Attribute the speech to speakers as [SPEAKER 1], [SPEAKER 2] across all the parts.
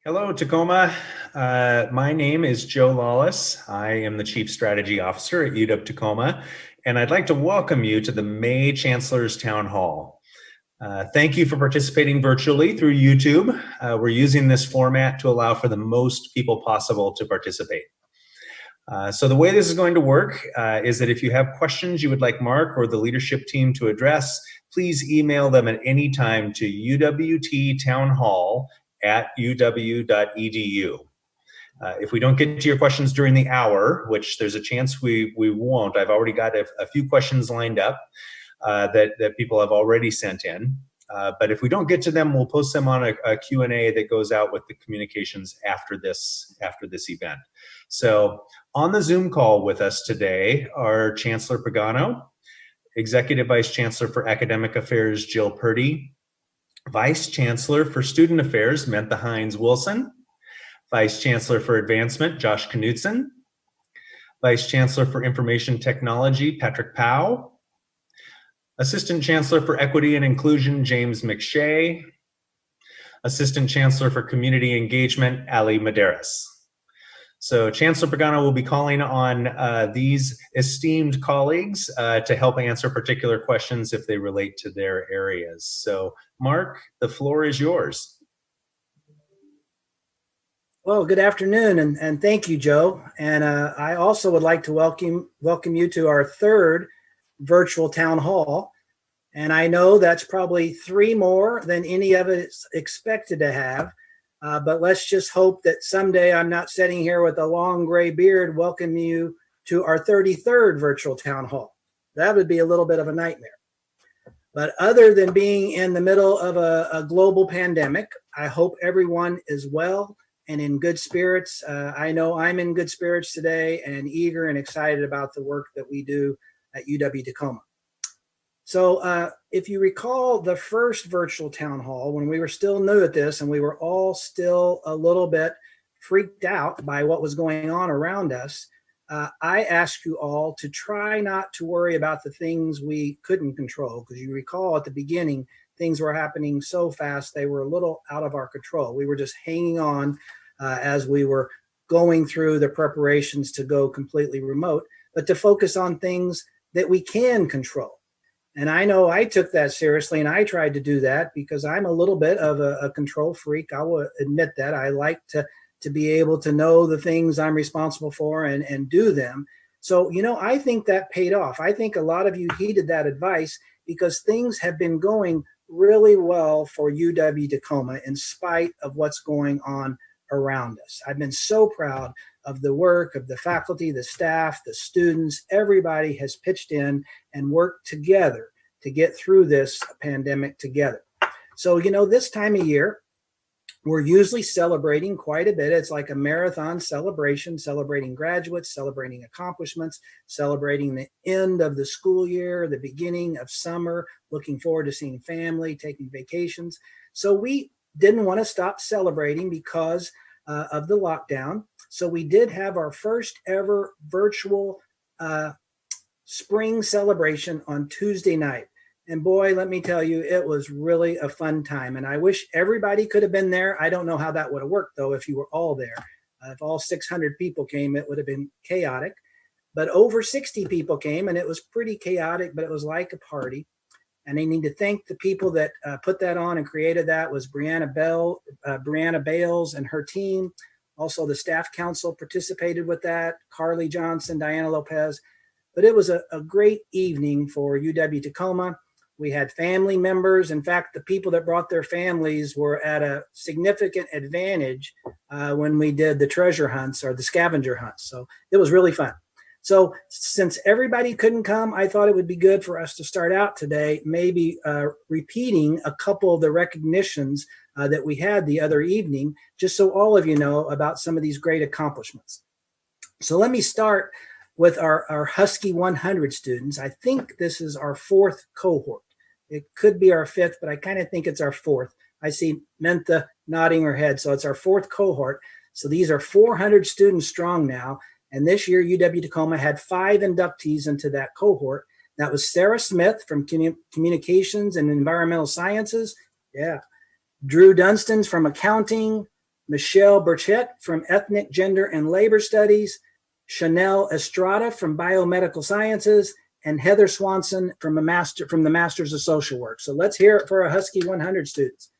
[SPEAKER 1] Hello, Tacoma. My name is Joe Lawless. I am the Chief Strategy Officer at UW Tacoma, and I'd like to welcome you to the May Chancellor's Town Hall. Thank you for participating virtually through YouTube. We're using this format to allow for the most people possible to participate. So the way this is going to work is that if you have questions you would like Mark or the leadership team to address, please email them at any time to uwttownhall@uw.edu. If we don't get to your questions during the hour, which there's a chance we won't, I've already got a few questions lined up that people have already sent in. But if we don't get to them, we'll post them on a Q&A that goes out with the communications after this event. So on the Zoom call with us today are Chancellor Pagano, Executive Vice Chancellor for Academic Affairs, Jill Purdy, Vice Chancellor for Student Affairs, Mentha Hines-Wilson, Vice Chancellor for Advancement, Josh Knudsen, Vice Chancellor for Information Technology, Patrick Powell, Assistant Chancellor for Equity and Inclusion, James McShay, Assistant Chancellor for Community Engagement, Ali Medeiros. So Chancellor Pagano will be calling on these esteemed colleagues to help answer particular questions if they relate to their areas. So Mark, the floor is yours.
[SPEAKER 2] Well, good afternoon, and thank you, Joe. And I also would like to welcome you to our third virtual town hall. And I know that's probably 3 more than any of us expected to have. But let's just hope that someday I'm not sitting here with a long gray beard welcoming you to our 33rd virtual town hall. That would be a little bit of a nightmare. But other than being in the middle of a global pandemic, I hope everyone is well and in good spirits. I know I'm in good spirits today and eager and excited about the work that we do at UW Tacoma. So if you recall the first virtual town hall, when we were still new at this and we were all still a little bit freaked out by what was going on around us, I asked you all to try not to worry about the things we couldn't control, because you recall at the beginning, things were happening so fast, they were a little out of our control. We were just hanging on as we were going through the preparations to go completely remote, but to focus on things that we can control. And I know I took that seriously, and I tried to do that because I'm a little bit of a control freak. I will admit that. I like to be able to know the things I'm responsible for and do them. So, I think that paid off. I think a lot of you heeded that advice because things have been going really well for UW Tacoma in spite of what's going on around us. I've been so proud of the work of the faculty, the staff, the students. Everybody has pitched in and worked together to get through this pandemic together. So, this time of year, we're usually celebrating quite a bit. It's like a marathon celebration, celebrating graduates, celebrating accomplishments, celebrating the end of the school year, the beginning of summer, looking forward to seeing family, taking vacations. So we didn't want to stop celebrating because of the lockdown. So we did have our first ever virtual spring celebration on Tuesday night. And boy, let me tell you, it was really a fun time. And I wish everybody could have been there. I don't know how that would have worked, though, if you were all there. If all 600 people came, it would have been chaotic. But over 60 people came, and it was pretty chaotic, but it was like a party. And I need to thank the people that put that on and created that. Was Brianna Bales and her team. Also, the staff council participated with that. Carly Johnson, Diana Lopez. But it was a great evening for UW Tacoma. We had family members. In fact, the people that brought their families were at a significant advantage when we did the treasure hunts or the scavenger hunts. So it was really fun. So since everybody couldn't come, I thought it would be good for us to start out today, maybe repeating a couple of the recognitions that we had the other evening, just so all of you know about some of these great accomplishments. So let me start with our Husky 100 students. I think this is our fourth cohort. It could be our fifth, but I kind of think it's our fourth. I see Mentha nodding her head, so it's our fourth cohort. So these are 400 students strong now. And this year, UW Tacoma had 5 inductees into that cohort. That was Sarah Smith from Communications and Environmental Sciences. Yeah. Drew Dunstan from Accounting. Michelle Burchett from Ethnic, Gender, and Labor Studies. Chanel Estrada from Biomedical Sciences. And Heather Swanson from the Masters of Social Work. So let's hear it for our Husky 100 students.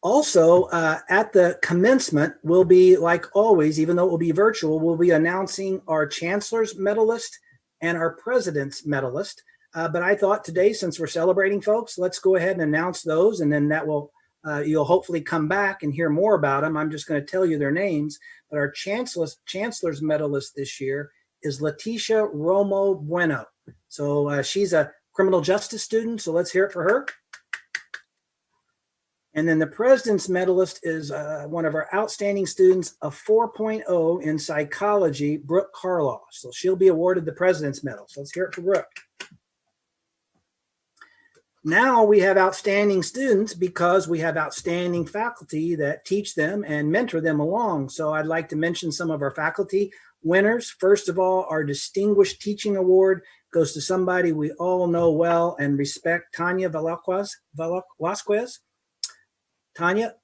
[SPEAKER 2] Also, at the commencement, we'll be, like always, even though it will be virtual, we'll be announcing our Chancellor's medalist and our President's medalist. But I thought today, since we're celebrating folks, let's go ahead and announce those, and then that will you'll hopefully come back and hear more about them. I'm just going to tell you their names. But our Chancellor's medalist this year is Leticia Romo Bueno. So she's a criminal justice student, so let's hear it for her. And then the President's medalist is one of our outstanding students, a 4.0 in psychology, Brooke Carlaw. So she'll be awarded the President's Medal. So let's hear it for Brooke. Now we have outstanding students because we have outstanding faculty that teach them and mentor them along. So I'd like to mention some of our faculty winners. First of all, our Distinguished Teaching Award goes to somebody we all know well and respect, Tanya Velasquez. Tanya,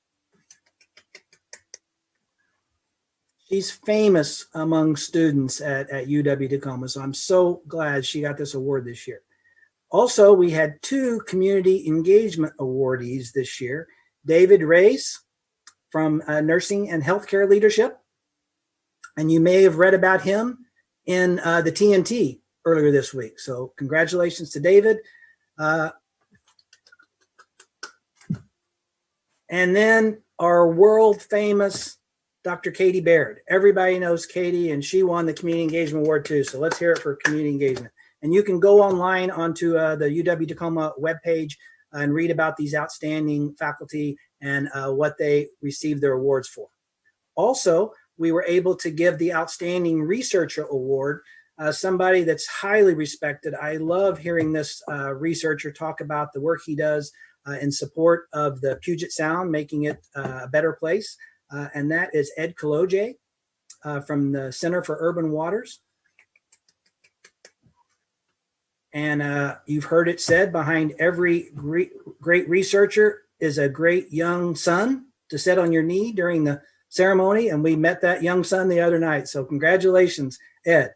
[SPEAKER 2] she's famous among students at UW Tacoma, so I'm so glad she got this award this year. Also, we had 2 community engagement awardees this year. David Reyes from Nursing and Healthcare Leadership, and you may have read about him in the TNT earlier this week. So congratulations to David. And then our world famous Dr. Katie Baird. Everybody knows Katie, and she won the Community Engagement Award too. So let's hear it for community engagement. And you can go online onto the UW Tacoma webpage and read about these outstanding faculty and what they received their awards for. Also, we were able to give the Outstanding Researcher Award somebody that's highly respected. I love hearing this researcher talk about the work he does in support of the Puget Sound, making it a better place. And that is Ed Kaloje from the Center for Urban Waters. And you've heard it said, behind every great researcher is a great young son to sit on your knee during the ceremony. And we met that young son the other night. So congratulations, Ed.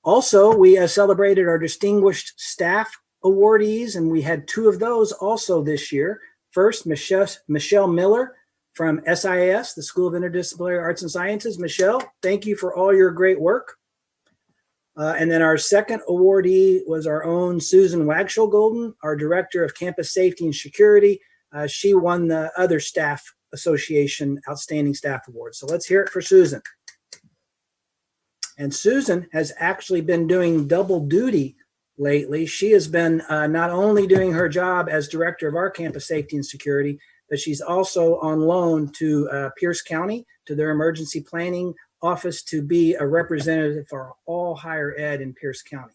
[SPEAKER 2] Also, we celebrated our distinguished staff awardees, and we had 2 of those also this year. First, Michelle Miller from SIS, the School of Interdisciplinary Arts and Sciences. Michelle, thank you for all your great work. And then our second awardee was our own Susan Wagshall Golden, our Director of Campus Safety and Security. She won the other Staff Association Outstanding Staff Award. So let's hear it for Susan. And Susan has actually been doing double duty lately. She has been not only doing her job as Director of our Campus Safety and Security, but she's also on loan to Pierce County, to their emergency planning office, to be a representative for all higher ed in Pierce County.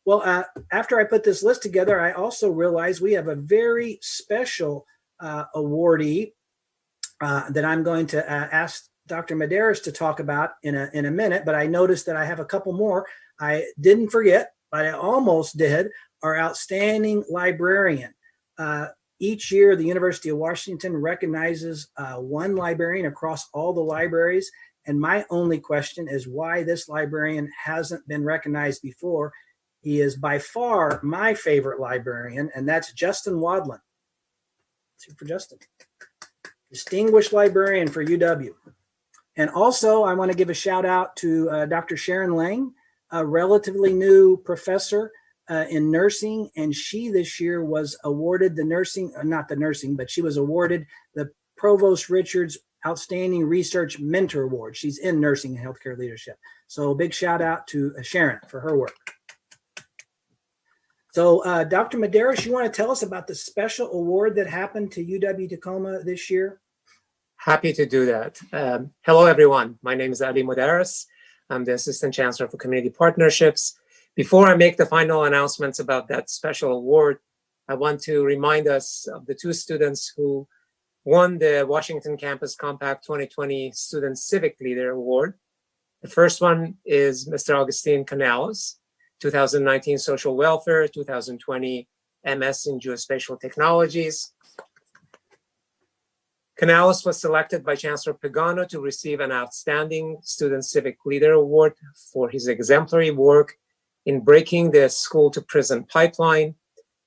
[SPEAKER 2] Well, after I put this list together, I also realized we have a very special awardee that I'm going to ask Dr. Medeiros to talk about in a minute, but I noticed that I have a couple more. I didn't forget, but I almost did, our outstanding librarian. Each year, the University of Washington recognizes one librarian across all the libraries. And my only question is why this librarian hasn't been recognized before. He is by far my favorite librarian, and that's Justin Wadlin. Let's see for Justin. Distinguished librarian for UW. And also, I want to give a shout out to Dr. Sharon Lang, a relatively new professor in nursing. And she this year was awarded she was awarded the Provost Richards Outstanding Research Mentor Award. She's in nursing and healthcare leadership. So big shout out to Sharon for her work. So Dr. Medeiros, you want to tell us about the special award that happened to UW Tacoma this year?
[SPEAKER 3] Happy to do that. Hello, everyone. My name is Ali Medeiros. I'm the Assistant Chancellor for Community Partnerships. Before I make the final announcements about that special award, I want to remind us of the 2 students who won the Washington Campus Compact 2020 Student Civic Leader Award. The first one is Mr. Augustine Canales, 2019 Social Welfare, 2020 MS in Geospatial Technologies. Canales was selected by Chancellor Pagano to receive an Outstanding Student Civic Leader Award for his exemplary work in breaking the school-to-prison pipeline.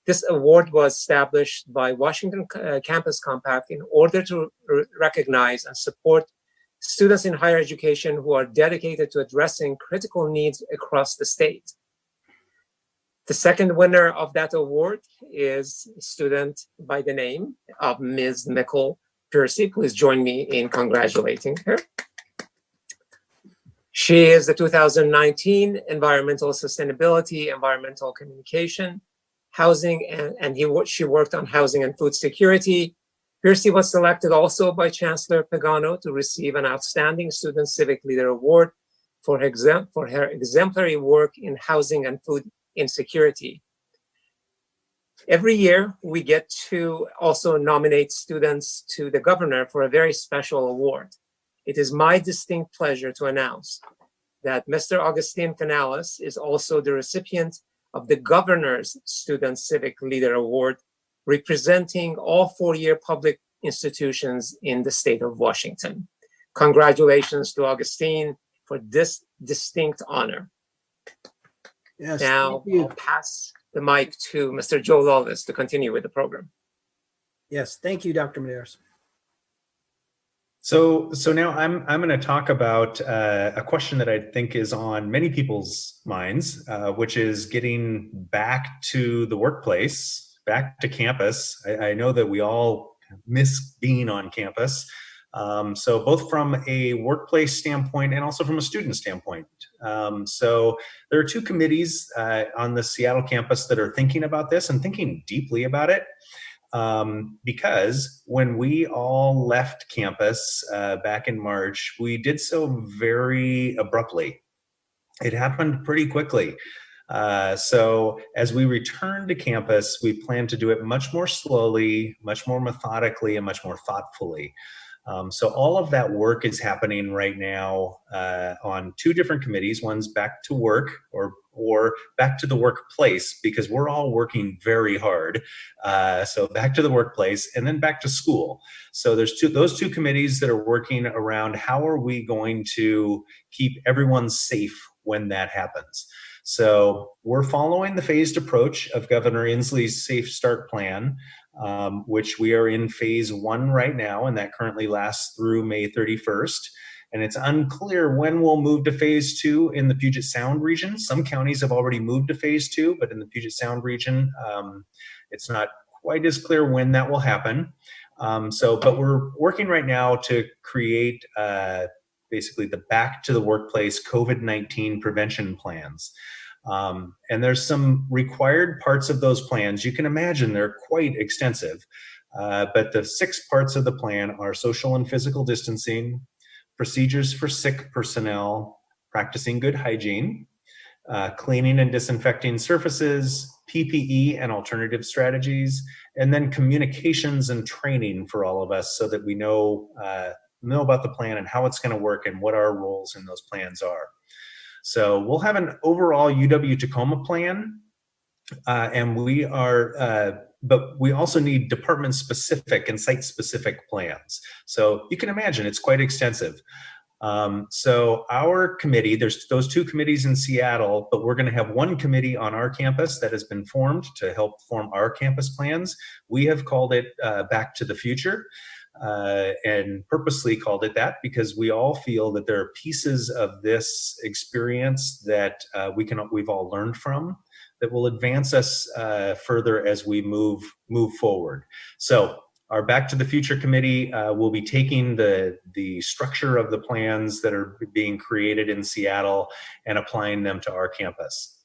[SPEAKER 3] This award was established by Washington Campus Compact in order to recognize and support students in higher education who are dedicated to addressing critical needs across the state. The second winner of that award is a student by the name of Ms. Nicole Percy. Please join me in congratulating her. She is the 2019 Environmental Sustainability, Environmental Communication, Housing, and she worked on housing and food security. Percy was selected also by Chancellor Pagano to receive an Outstanding Student Civic Leader Award for her exemplary work in housing and food insecurity. Every year, we get to also nominate students to the governor for a very special award. It is my distinct pleasure to announce that Mr. Augustine Canales is also the recipient of the Governor's Student Civic Leader Award, representing all 4-year public institutions in the state of Washington. Congratulations to Augustine for this distinct honor.
[SPEAKER 2] Yes,
[SPEAKER 3] now I'll pass the mic to Mr. Joe Lawless to continue with the program.
[SPEAKER 2] Yes, thank you, Dr. Medeiros.
[SPEAKER 1] So now I'm going to talk about a question that I think is on many people's minds, which is getting back to the workplace, back to campus. I know that we all miss being on campus. So both from a workplace standpoint and also from a student standpoint. So there are 2 committees on the Seattle campus that are thinking about this and thinking deeply about it. Because when we all left campus back in March, we did so very abruptly. It happened pretty quickly. So as we return to campus, we plan to do it much more slowly, much more methodically, and much more thoughtfully. So all of that work is happening right now on two different committees. One's back to work or back to the workplace, because we're all working very hard. So back to the workplace, and then back to school. So there's those two committees that are working around how are we going to keep everyone safe when that happens. So we're following the phased approach of Governor Inslee's Safe Start Plan, which we are in phase 1 right now, and that currently lasts through May 31st. And it's unclear when we'll move to phase 2 in the Puget Sound region. Some counties have already moved to phase 2, but in the Puget Sound region, it's not quite as clear when that will happen. But we're working right now to create basically the back to the workplace COVID-19 prevention plans. And there's some required parts of those plans. You can imagine they're quite extensive, but the 6 parts of the plan are social and physical distancing, procedures for sick personnel, practicing good hygiene, cleaning and disinfecting surfaces, PPE and alternative strategies, and then communications and training for all of us so that we know about the plan and how it's going to work and what our roles in those plans are. So we'll have an overall UW Tacoma plan, and we are, but we also need department-specific and site-specific plans. So you can imagine it's quite extensive. So our committee, there's those 2 committees in Seattle, but we're going to have one committee on our campus that has been formed to help form our campus plans. We have called it Back to the Future. And purposely called it that because we all feel that there are pieces of this experience that we've all learned from that will advance us further as we move forward. So our Back to the Future committee will be taking the structure of the plans that are being created in Seattle and applying them to our campus.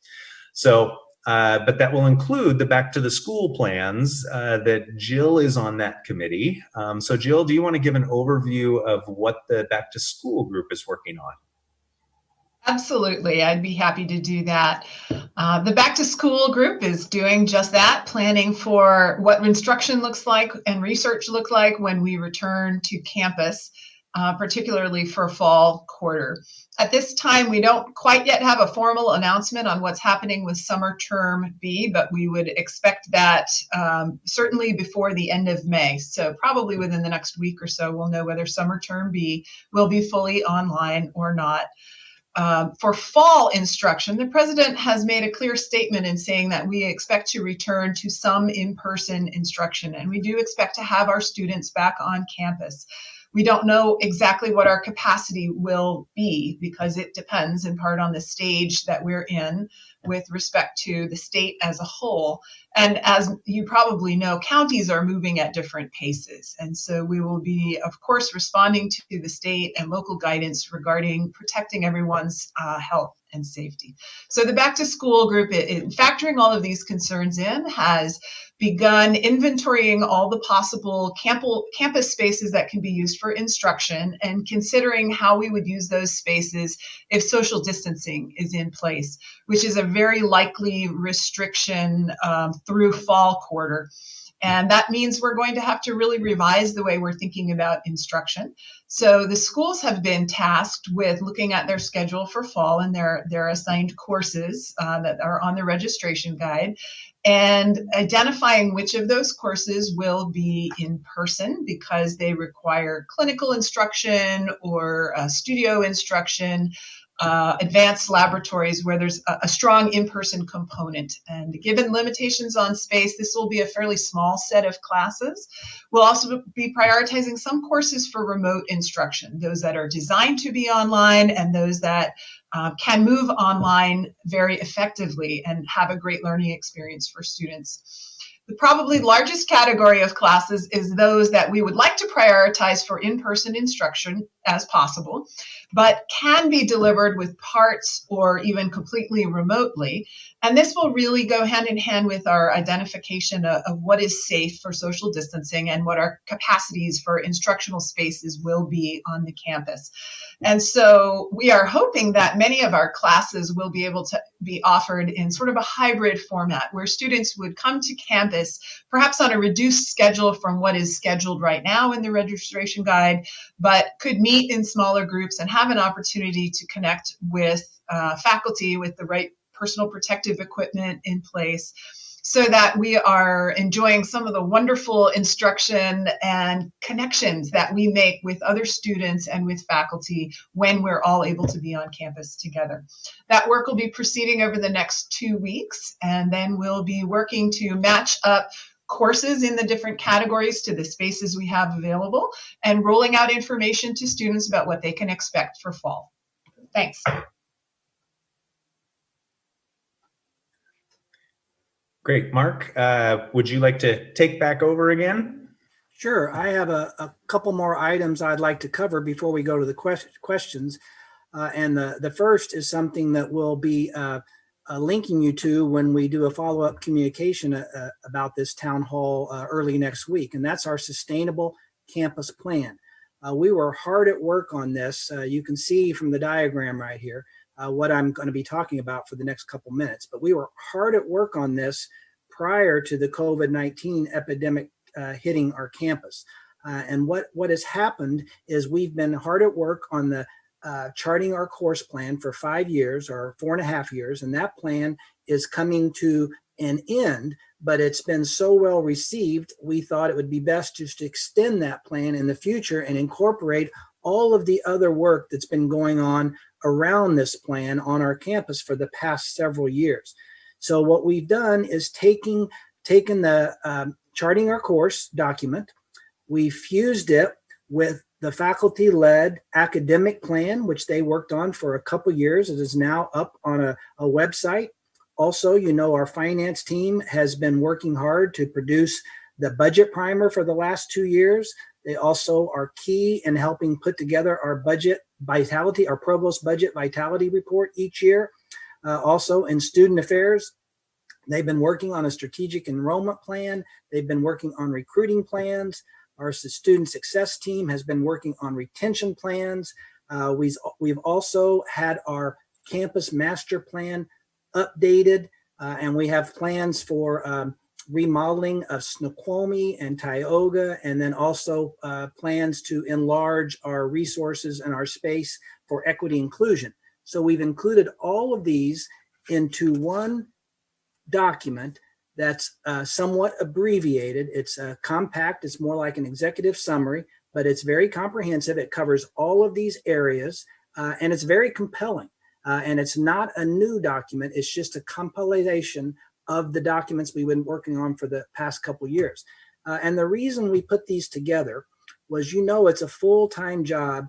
[SPEAKER 1] So but that will include the back to the school plans that Jill is on that committee. So Jill, do you want to give an overview of what the back to school group is working on?
[SPEAKER 4] Absolutely, I'd be happy to do that. The back to school group is doing just that, planning for what instruction looks like and research look like when we return to campus, particularly for fall quarter. At this time, we don't quite yet have a formal announcement on what's happening with summer term B, but we would expect that certainly before the end of May. So probably within the next week or so, we'll know whether summer term B will be fully online or not. For fall instruction, the president has made a clear statement in saying that we expect to return to some in-person instruction, and we do expect to have our students back on campus. We don't know exactly what our capacity will be because it depends in part on the stage that we're in with respect to the state as a whole. And as you probably know, counties are moving at different paces. And so we will be, of course, responding to the state and local guidance regarding protecting everyone's health and safety. So the back to school group, factoring all of these concerns in, has begun inventorying all the possible campus spaces that can be used for instruction and considering how we would use those spaces if social distancing is in place, which is a very likely restriction through fall quarter. And that means we're going to have to really revise the way we're thinking about instruction. So the schools have been tasked with looking at their schedule for fall and their assigned courses that are on the registration guide and identifying which of those courses will be in person because they require clinical instruction or studio instruction, advanced laboratories where there's a strong in-person component. And given limitations on space, this will be a fairly small set of classes. We'll also be prioritizing some courses for remote instruction, those that are designed to be online and those that can move online very effectively and have a great learning experience for students. The probably largest category of classes is those that we would like to prioritize for in-person instruction as possible, but can be delivered with parts or even completely remotely. And this will really go hand in hand with our identification of what is safe for social distancing and what our capacities for instructional spaces will be on the campus. And so we are hoping that many of our classes will be able to be offered in sort of a hybrid format where students would come to campus, perhaps on a reduced schedule from what is scheduled right now in the registration guide, but could meet in smaller groups and have an opportunity to connect with faculty with the right personal protective equipment in place, so that we are enjoying some of the wonderful instruction and connections that we make with other students and with faculty when we're all able to be on campus together. That work will be proceeding over the next 2 weeks, and then we'll be working to match up courses in the different categories to the spaces we have available and rolling out information to students about what they can expect for fall. Thanks.
[SPEAKER 1] Great. Mark, would you like to take back over again?
[SPEAKER 2] Sure. I have a couple more items I'd like to cover before we go to the questions. And the first is something that we'll be linking you to when we do a follow-up communication about this town hall early next week. And that's our sustainable campus plan. We were hard at work on this. You can see from the diagram right here what I'm going to be talking about for the next couple minutes. But we were hard at work on this prior to the COVID-19 epidemic hitting our campus. And what has happened is we've been hard at work on the charting our course plan for 5 years or 4.5 years. And that plan is coming to an end, but it's been so well received, we thought it would be best just to extend that plan in the future and incorporate all of the other work that's been going on around this plan on our campus for the past several years. So what we've done is taken the charting our course document, we fused it with the faculty-led academic plan, which they worked on for a couple years. It is now up on a website. Also, our finance team has been working hard to produce the budget primer for the last 2 years. They also are key in helping put together our budget vitality, our provost budget vitality report each year. Also in student affairs, they've been working on a strategic enrollment plan. They've been working on recruiting plans. Our student success team has been working on retention plans. We've also had our campus master plan updated, and we have plans for remodeling of Snoqualmie and Tioga, and then also plans to enlarge our resources and our space for equity inclusion. So we've included all of these into one document that's somewhat abbreviated. It's compact. It's more like an executive summary, but it's very comprehensive. It covers all of these areas, and it's very compelling. And it's not a new document. It's just a compilation of the documents we've been working on for the past couple years. And the reason we put these together was, it's a full-time job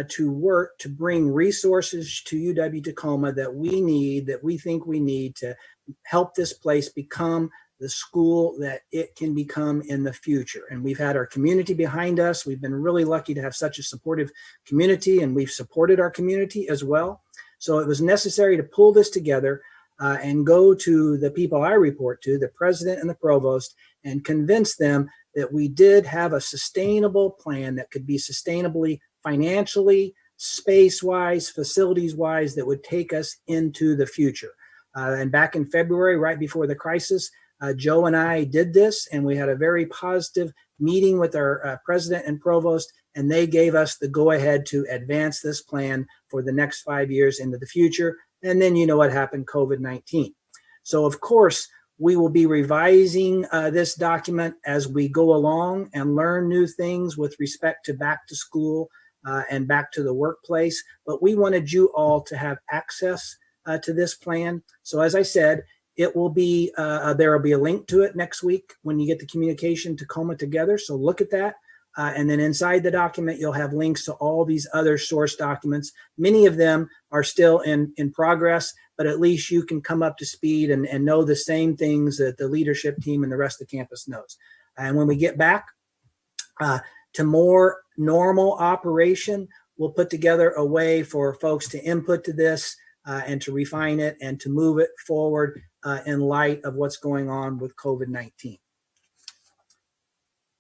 [SPEAKER 2] to work to bring resources to UW Tacoma that we think we need to help this place become the school that it can become in the future. And we've had our community behind us. We've been really lucky to have such a supportive community, and we've supported our community as well. So it was necessary to pull this together and go to the people I report to, the president and the provost, and convince them that we did have a sustainable plan that could be sustainably financially, space-wise, facilities-wise, that would take us into the future. And back in February, right before the crisis, Joe and I did this, and we had a very positive meeting with our president and provost, and they gave us the go-ahead to advance this plan for the next 5 years into the future. And then what happened, COVID-19. So of course, we will be revising this document as we go along and learn new things with respect to back to school and back to the workplace. But we wanted you all to have access to this plan. So as I said, it will be, there will be a link to it next week when you get the communication Tacoma together. So look at that. And then inside the document, you'll have links to all these other source documents. Many of them are still in progress, but at least you can come up to speed and know the same things that the leadership team and the rest of the campus knows. And when we get back to more normal operation, we'll put together a way for folks to input to this and to refine it and to move it forward in light of what's going on with COVID-19.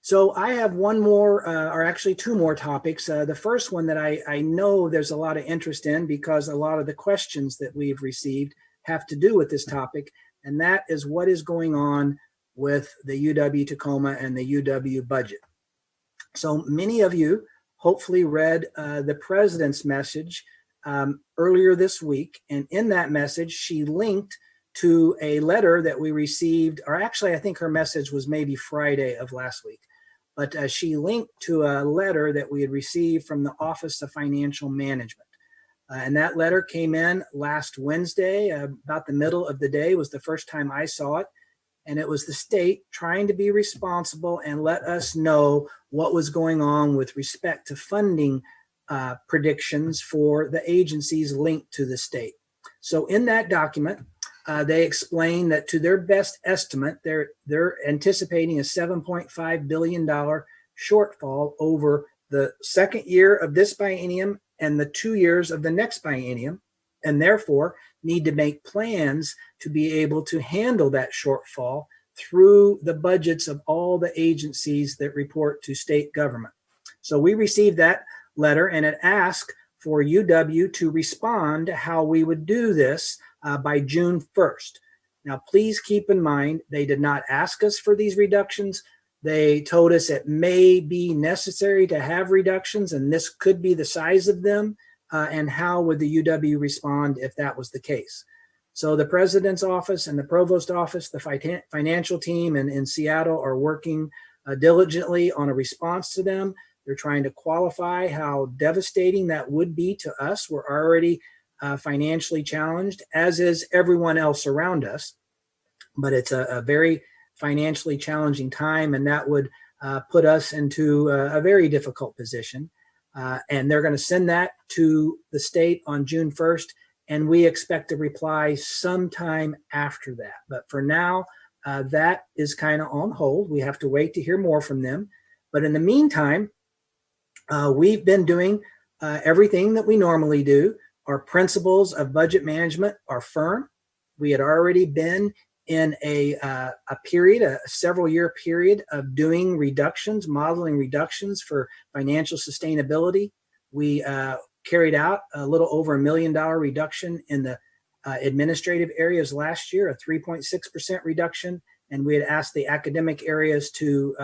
[SPEAKER 2] So I have one more, or actually two more topics. The first one that I know there's a lot of interest in because a lot of the questions that we've received have to do with this topic, and that is what is going on with the UW Tacoma and the UW budget. So many of you hopefully read the president's message earlier this week, and in that message, she linked to a letter that we received, or actually I think her message was maybe Friday of last week. But she linked to a letter that we had received from the Office of Financial Management. And that letter came in last Wednesday, about the middle of the day was the first time I saw it. And it was the state trying to be responsible and let us know what was going on with respect to funding predictions for the agencies linked to the state. So in that document, they explain that to their best estimate, they're anticipating a $7.5 billion shortfall over the second year of this biennium and the 2 years of the next biennium, and therefore need to make plans to be able to handle that shortfall through the budgets of all the agencies that report to state government. So we received that letter, and it asked for UW to respond to how we would do this by June 1st. Now, please keep in mind, they did not ask us for these reductions. They told us it may be necessary to have reductions, and this could be the size of them, and how would the UW respond if that was the case. So the president's office and the provost office, the financial team in Seattle are working diligently on a response to them. They're trying to qualify how devastating that would be to us. We're already financially challenged, as is everyone else around us. But it's a very financially challenging time, and that would put us into a very difficult position. And they're going to send that to the state on June 1st, and we expect a reply sometime after that. But for now, that is kind of on hold. We have to wait to hear more from them. But in the meantime, we've been doing everything that we normally do. Our principles of budget management are firm. We had already been in a several year period of doing reductions, modeling reductions for financial sustainability. We carried out a little over $1 million reduction in the administrative areas last year, a 3.6% reduction, and we had asked the academic areas to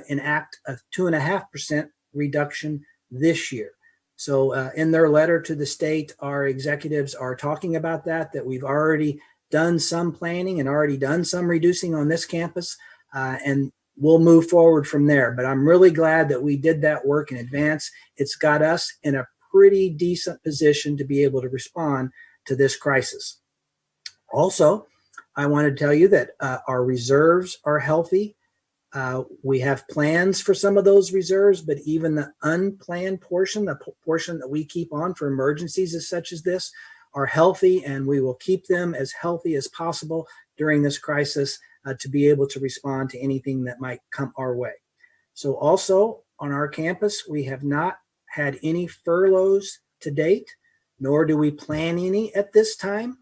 [SPEAKER 2] enact a 2.5% reduction this year. So in their letter to the state, our executives are talking about that we've already done some planning and already done some reducing on this campus, and we'll move forward from there. But I'm really glad that we did that work in advance. It's got us in a pretty decent position to be able to respond to this crisis. Also, I want to tell you that our reserves are healthy. We have plans for some of those reserves, but even the unplanned portion, the portion that we keep on for emergencies such as this, are healthy, and we will keep them as healthy as possible during this crisis to be able to respond to anything that might come our way. So also on our campus, we have not had any furloughs to date, nor do we plan any at this time.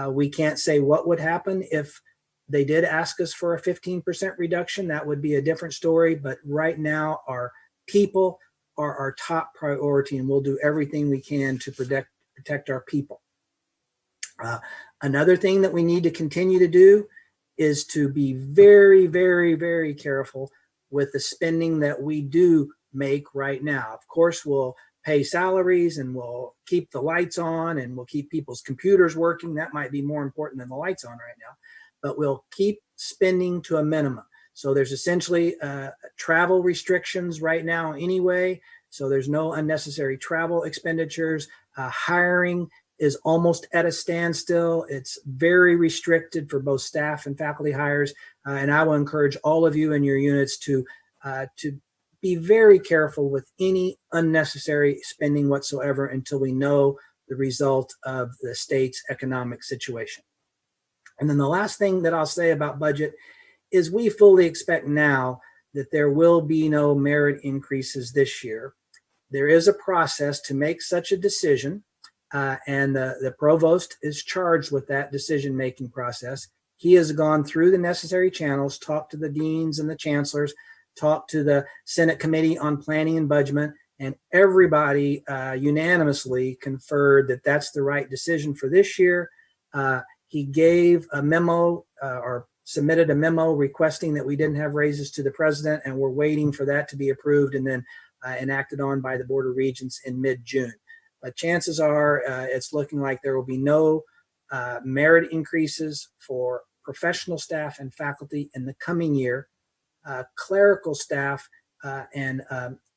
[SPEAKER 2] We can't say what would happen if they did ask us for a 15% reduction. That would be a different story. But right now, our people are our top priority, and we'll do everything we can to protect our people. Another thing that we need to continue to do is to be very, very, very careful with the spending that we do make right now. Of course, we'll pay salaries and we'll keep the lights on and we'll keep people's computers working. That might be more important than the lights on right now, but we'll keep spending to a minimum. So there's essentially travel restrictions right now anyway. So there's no unnecessary travel expenditures. Hiring is almost at a standstill. It's very restricted for both staff and faculty hires. And I will encourage all of you in your units to be very careful with any unnecessary spending whatsoever until we know the result of the state's economic situation. And then the last thing that I'll say about budget is we fully expect now that there will be no merit increases this year. There is a process to make such a decision. and the provost is charged with that decision-making process. He has gone through the necessary channels, talked to the deans and the chancellors, talked to the Senate Committee on Planning and Budget, and everybody unanimously conferred that that's the right decision for this year. He gave a memo or submitted a memo requesting that we didn't have raises to the president, and we're waiting for that to be approved and then enacted on by the Board of Regents in mid-June. But chances are it's looking like there will be no merit increases for professional staff and faculty in the coming year. Clerical staff and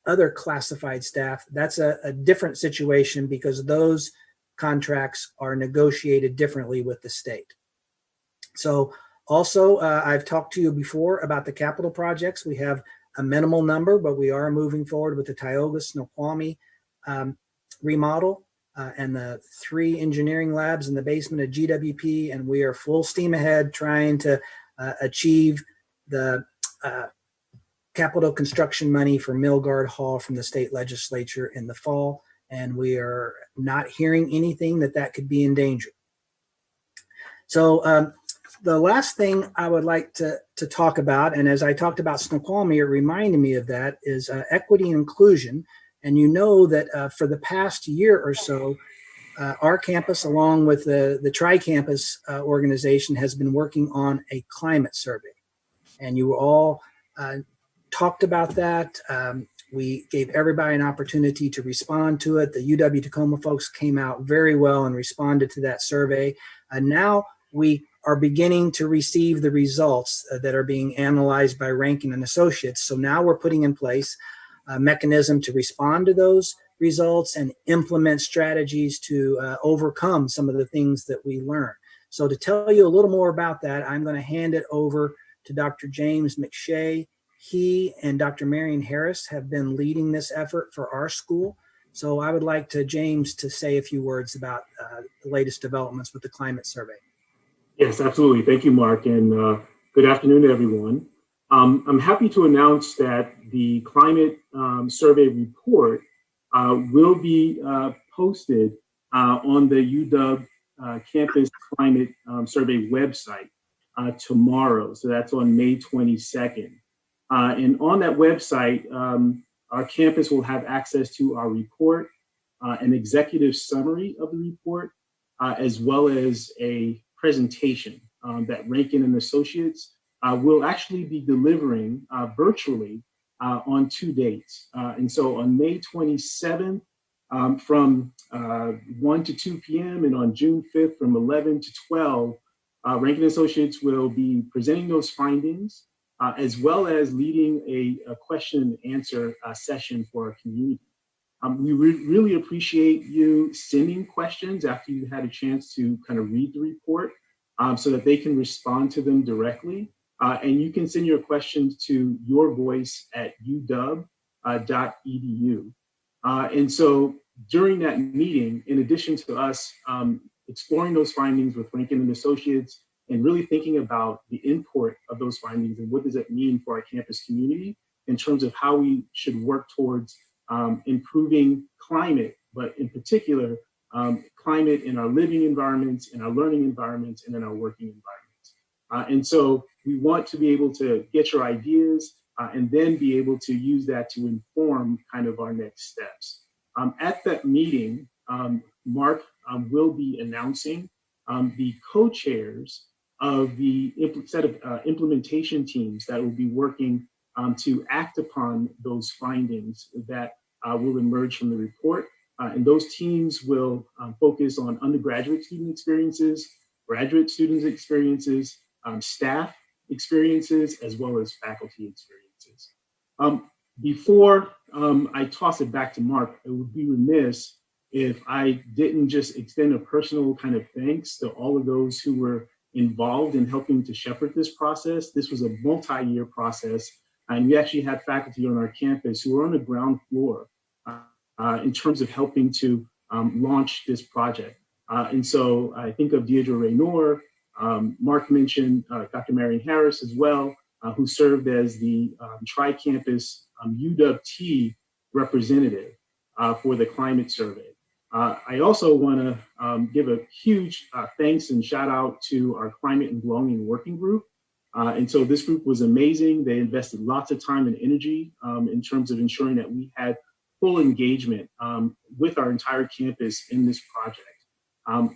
[SPEAKER 2] other classified staff, that's a different situation because those contracts are negotiated differently with the state. So also, I've talked to you before about the capital projects. We have a minimal number, but we are moving forward with the Tioga Snoqualmie remodel and the 3 engineering labs in the basement of GWP, and we are full steam ahead trying to achieve the capital construction money for Milgard Hall from the state legislature in the fall, and we are not hearing anything that could be in danger. So the last thing I would like to talk about, and as I talked about Snoqualmie, it reminded me of that, is equity and inclusion. And you know that for the past year or so, our campus, along with the Tri-Campus organization, has been working on a climate survey. And you all talked about that. We gave everybody an opportunity to respond to it. The UW Tacoma folks came out very well and responded to that survey. And now we are beginning to receive the results that are being analyzed by Rankin and Associates. So now we're putting in place a mechanism to respond to those results and implement strategies to overcome some of the things that we learn. So to tell you a little more about that, I'm going to hand it over to Dr. James McShay. He and Dr. Marion Harris have been leading this effort for our school. So I would like James to say a few words about the latest developments with the climate survey.
[SPEAKER 5] Yes, absolutely. Thank you, Mark, and good afternoon, everyone. I'm happy to announce that the climate survey report will be posted on the UW Campus Climate Survey website tomorrow. So that's on May 22nd. And on that website, our campus will have access to our report, an executive summary of the report, as well as a presentation that Rankin and Associates will actually be delivering virtually on 2 dates. And so on May 27th from 1 to 2 p.m. and on June 5th from 11 to 12, Rankin Associates will be presenting those findings as well as leading a question and answer session for our community. We really appreciate you sending questions after you had a chance to kind of read the report so that they can respond to them directly. And you can send your questions to yourvoice@uw.edu. And so during that meeting, in addition to us exploring those findings with Rankin and Associates and really thinking about the import of those findings and what does it mean for our campus community in terms of how we should work towards improving climate, but in particular, climate in our living environments, in our learning environments, and in our working environments. And so we want to be able to get your ideas and then be able to use that to inform kind of our next steps. At that meeting, Mark will be announcing the co-chairs of the set of implementation teams that will be working to act upon those findings that will emerge from the report. And those teams will focus on undergraduate student experiences, graduate students' experiences, staff experiences, as well as faculty experiences. Before I toss it back to Mark, it would be remiss if I didn't just extend a personal kind of thanks to all of those who were involved in helping to shepherd this process. This was a multi-year process, and we actually had faculty on our campus who were on the ground floor in terms of helping to launch this project. And so I think of Deidre Raynor, Mark mentioned Dr. Marion Harris as well, who served as the Tri-Campus UWT representative for the climate survey. I also want to give a huge thanks and shout out to our Climate and Belonging Working Group. And so this group was amazing. They invested lots of time and energy in terms of ensuring that we had full engagement with our entire campus in this project.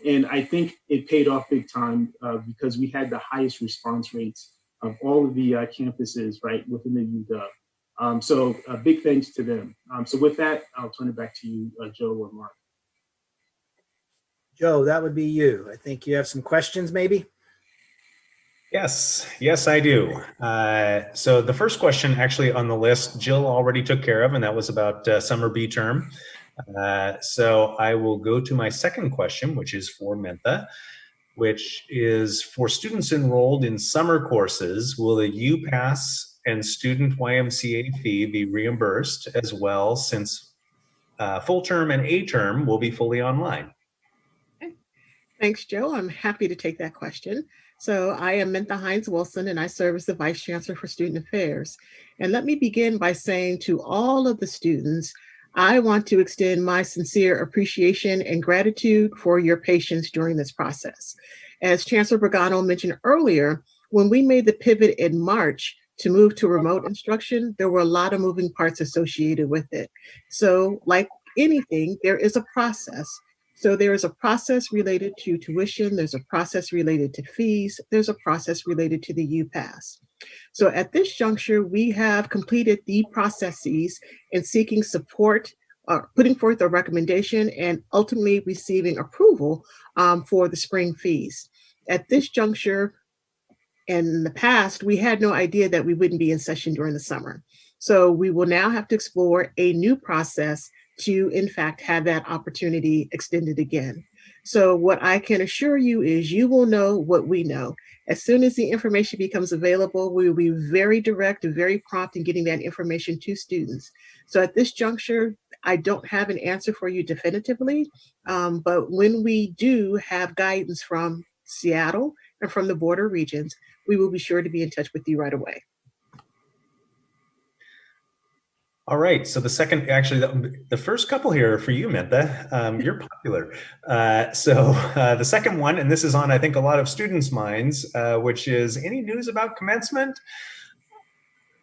[SPEAKER 5] And I think it paid off big time because we had the highest response rates of all of the campuses right within the UW. So big thanks to them. So with that, I'll turn it back to you, Joe or Mark.
[SPEAKER 2] Joe, that would be you. I think you have some questions maybe?
[SPEAKER 1] Yes, I do. So the first question actually on the list, Jill already took care of, and that was about summer B term. So I will go to my second question, which is for Mentha, which is for students enrolled in summer courses, will the UPass and student YMCA fee be reimbursed as well, since full term and A term will be fully online?
[SPEAKER 6] Thanks, Joe. I'm happy to take that question. So I am Mentha Hines-Wilson, and I serve as the Vice Chancellor for Student Affairs. And let me begin by saying to all of the students, I want to extend my sincere appreciation and gratitude for your patience during this process. As Chancellor Bergano mentioned earlier, when we made the pivot in March to move to remote instruction, there were a lot of moving parts associated with it. So like anything, there is a process. So there is a process related to tuition, there's a process related to fees, there's a process related to the UPass. So at this juncture, we have completed the processes in seeking support, putting forth a recommendation, and ultimately receiving approval for the spring fees. At this juncture, in the past, we had no idea that we wouldn't be in session during the summer. So we will now have to explore a new process to, in fact, have that opportunity extended again. So what I can assure you is you will know what we know. As soon as the information becomes available, we will be very direct and very prompt in getting that information to students. So at this juncture, I don't have an answer for you definitively, but when we do have guidance from Seattle and from the border regions, we will be sure to be in touch with you right away.
[SPEAKER 1] All right, so the second, actually, the first couple here are for you, Mentha. You're popular. So the second one, and this is on, I think, a lot of students' minds, which is, any news about commencement?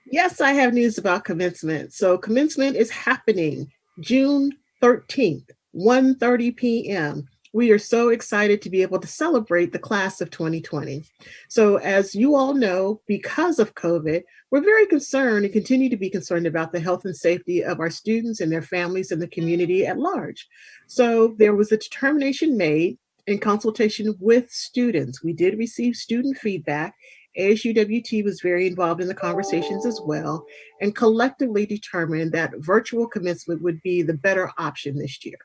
[SPEAKER 6] Yes, I have news about commencement. So commencement is happening June 13th, 1:30 p.m. We are so excited to be able to celebrate the class of 2020. So as you all know, because of COVID, we're very concerned and continue to be concerned about the health and safety of our students and their families and the community at large. So there was a determination made in consultation with students. We did receive student feedback. UWT was very involved in the conversations as well, and collectively determined that virtual commencement would be the better option this year.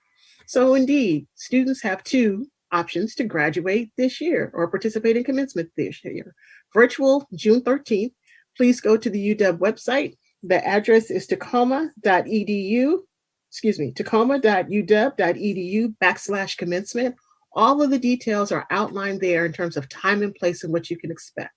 [SPEAKER 6] So indeed, students have two options to graduate this year or participate in commencement this year. Virtual, June 13th. Please go to the UW website. The address is tacoma.uw.commencement. All of the details are outlined there in terms of time and place and what you can expect.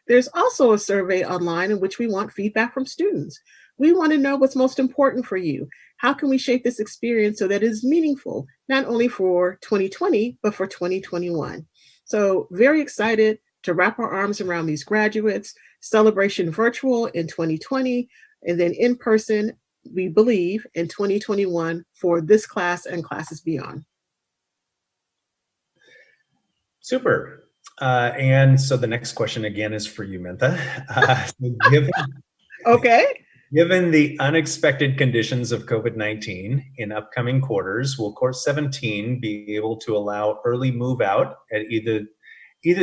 [SPEAKER 6] There's also a survey online in which we want feedback from students. We want to know what's most important for you. How can we shape this experience so that it is meaningful, not only for 2020, but for 2021? So very excited to wrap our arms around these graduates. Celebration virtual in 2020, and then in person, we believe, in 2021 for this class and classes beyond.
[SPEAKER 1] Super. And so the next question again is for you, Mentha. Given the unexpected conditions of COVID-19 in upcoming quarters, will Course 17 be able to allow early move out at either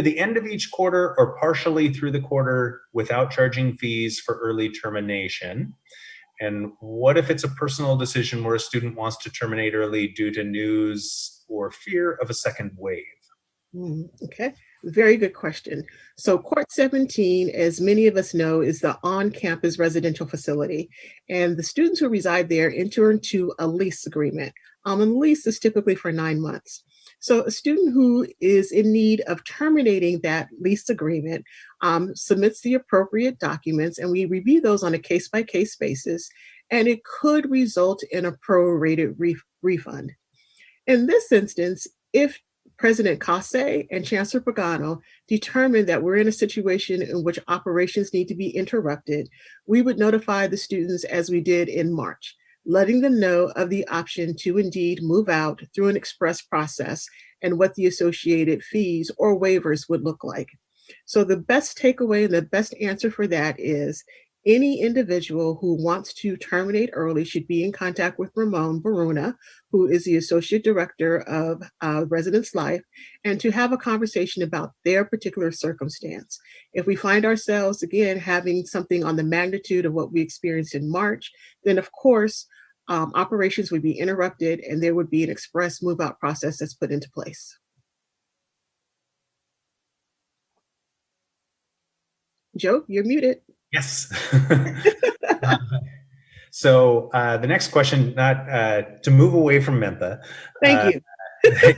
[SPEAKER 1] the end of each quarter or partially through the quarter without charging fees for early termination? And what if it's a personal decision where a student wants to terminate early due to news or fear of a second wave?
[SPEAKER 6] Okay, very good question. So Court 17, as many of us know, is the on-campus residential facility. And the students who reside there enter into a lease agreement. And the lease is typically for 9 months. So a student who is in need of terminating that lease agreement submits the appropriate documents, and we review those on a case-by-case basis, and it could result in a prorated refund. In this instance, if President Kase and Chancellor Pagano determine that we're in a situation in which operations need to be interrupted, we would notify the students as we did in March, letting them know of the option to indeed move out through an express process and what the associated fees or waivers would look like. So the best takeaway and the best answer for that is any individual who wants to terminate early should be in contact with Ramon Baruna, who is the Associate Director of Residence Life, and to have a conversation about their particular circumstance. If we find ourselves, again, having something on the magnitude of what we experienced in March, then of course, operations would be interrupted and there would be an express move-out process that's put into place. Joe, you're muted.
[SPEAKER 1] Yes. So the next question, not to move away from Mentha.
[SPEAKER 6] Thank you.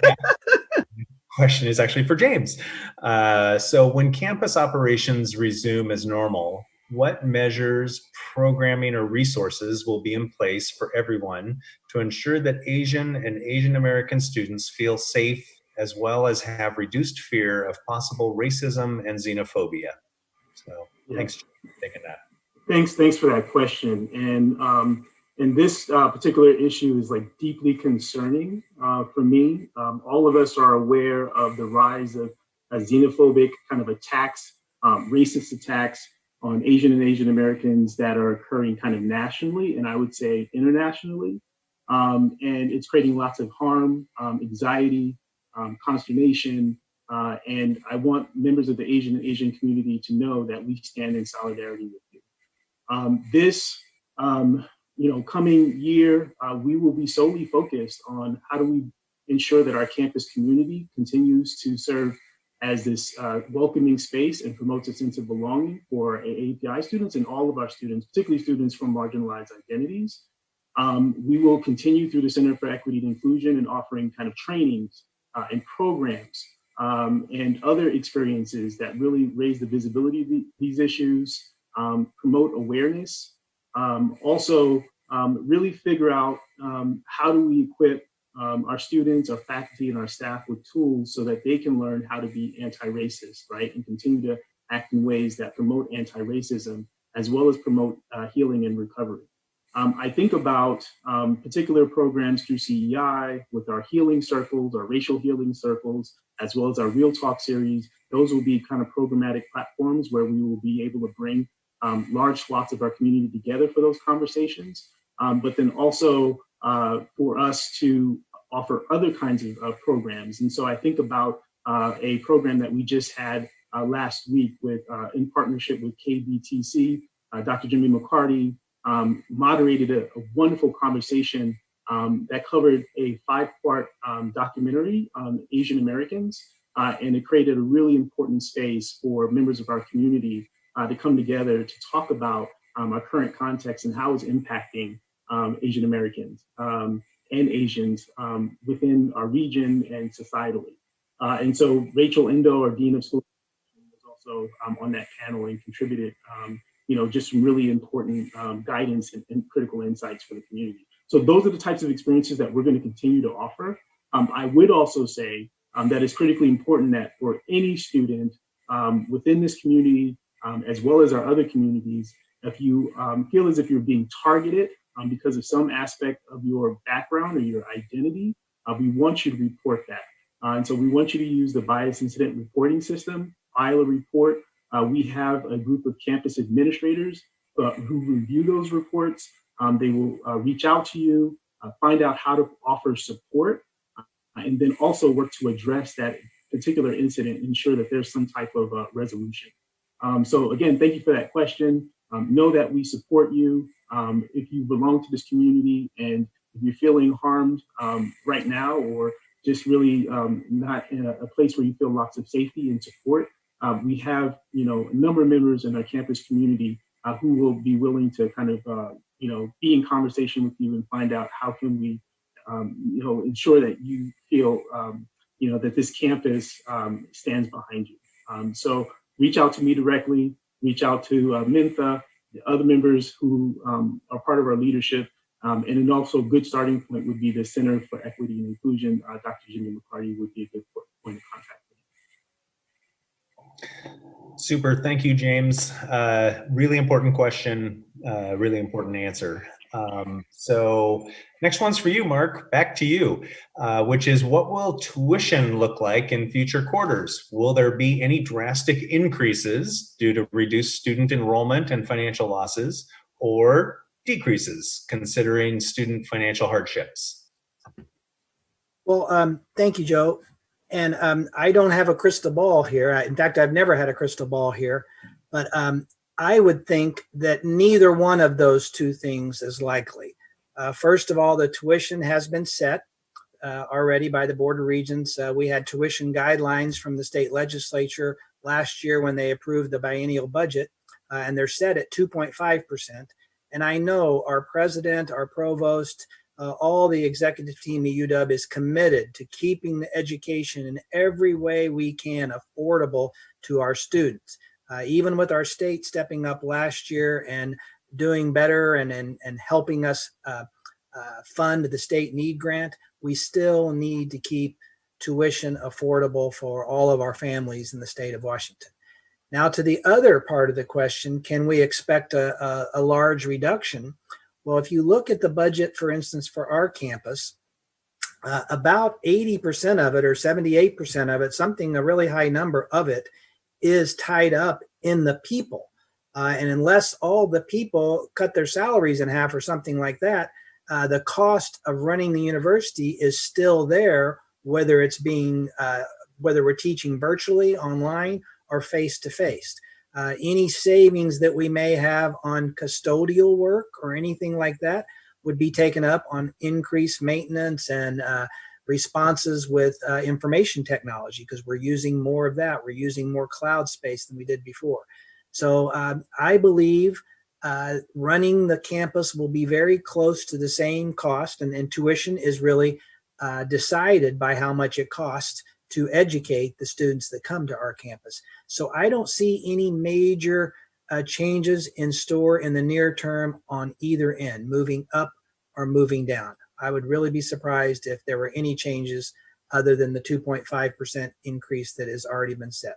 [SPEAKER 1] Question is actually for James. So when campus operations resume as normal, what measures, programming, or resources will be in place for everyone to ensure that Asian and Asian American students feel safe, as well as have reduced fear of possible racism and xenophobia? So thanks for taking that.
[SPEAKER 5] Thanks for that question. And this particular issue is like deeply concerning for me. All of us are aware of the rise of xenophobic kind of attacks, racist attacks on Asian and Asian Americans that are occurring kind of nationally, and I would say internationally. And it's creating lots of harm, anxiety, consternation, and I want members of the Asian community to know that we stand in solidarity with you. This coming year, we will be solely focused on how do we ensure that our campus community continues to serve as this welcoming space and promotes a sense of belonging for AAPI students and all of our students, particularly students from marginalized identities. We will continue through the Center for Equity and Inclusion and offering kind of trainings and programs and other experiences that really raise the visibility of these issues, promote awareness, also really figure out how do we equip our students, our faculty, and our staff with tools so that they can learn how to be anti-racist, right? And continue to act in ways that promote anti-racism, as well as promote healing and recovery. I think about particular programs through CEI with our healing circles, our racial healing circles, as well as our Real Talk series. Those will be kind of programmatic platforms where we will be able to bring large swaths of our community together for those conversations, but then also for us to offer other kinds of programs. And so I think about a program that we just had last week with in partnership with KBTC, Dr. Jimmy McCarty, moderated a wonderful conversation that covered a 5-part documentary on Asian Americans, and it created a really important space for members of our community to come together to talk about our current context and how it's impacting Asian Americans and Asians within our region and societally. And so Rachel Endo, our Dean of School, was also on that panel and contributed just some really important guidance and critical insights for the community. So those are the types of experiences that we're going to continue to offer. I would also say that it's critically important that for any student within this community, as well as our other communities, if you feel as if you're being targeted because of some aspect of your background or your identity, we want you to report that. And so we want you to use the bias incident reporting system, file a report. We have a group of campus administrators who review those reports. They will reach out to you, find out how to offer support, and then also work to address that particular incident, ensure that there's some type of resolution. So again, thank you for that question. Know that we support you. If you belong to this community and if you're feeling harmed right now, or just really not in a place where you feel lots of safety and support, we have a number of members in our campus community who will be willing to kind of be in conversation with you and find out how can we ensure that you feel that this campus stands behind you. So reach out to me directly, reach out to Mentha, the other members who are part of our leadership, And then also a good starting point would be the Center for Equity and Inclusion. Dr. Jimmy McCarty would be a good point of contact.
[SPEAKER 1] Super. Thank you, James. Really important question, really important answer. So next one's for you, Mark. Back to you, which is, what will tuition look like in future quarters? Will there be any drastic increases due to reduced student enrollment and financial losses, or decreases considering student financial hardships?
[SPEAKER 2] Well, thank you, Joe. And I don't have a crystal ball here. In fact, I've never had a crystal ball here. But I would think that neither one of those two things is likely. First of all, the tuition has been set already by the Board of Regents. We had tuition guidelines from the state legislature last year when they approved the biennial budget, and they're set at 2.5%. And I know our president, our provost, all the executive team at UW is committed to keeping the education in every way we can affordable to our students. Even with our state stepping up last year and doing better and helping us fund the state need grant, we still need to keep tuition affordable for all of our families in the state of Washington. Now, to the other part of the question, can we expect a large reduction? Well, if you look at the budget, for instance, for our campus, about 80% of it or 78% of it, a really high number of it, is tied up in the people. And unless all the people cut their salaries in half or something like that, the cost of running the university is still there, whether we're teaching virtually, online, or face-to-face. Any savings that we may have on custodial work or anything like that would be taken up on increased maintenance and responses with information technology, because we're using more of that. We're using more cloud space than we did before. So I believe running the campus will be very close to the same cost, and tuition is really decided by how much it costs to educate the students that come to our campus. So I don't see any major changes in store in the near term on either end, moving up or moving down. I would really be surprised if there were any changes other than the 2.5% increase that has already been set.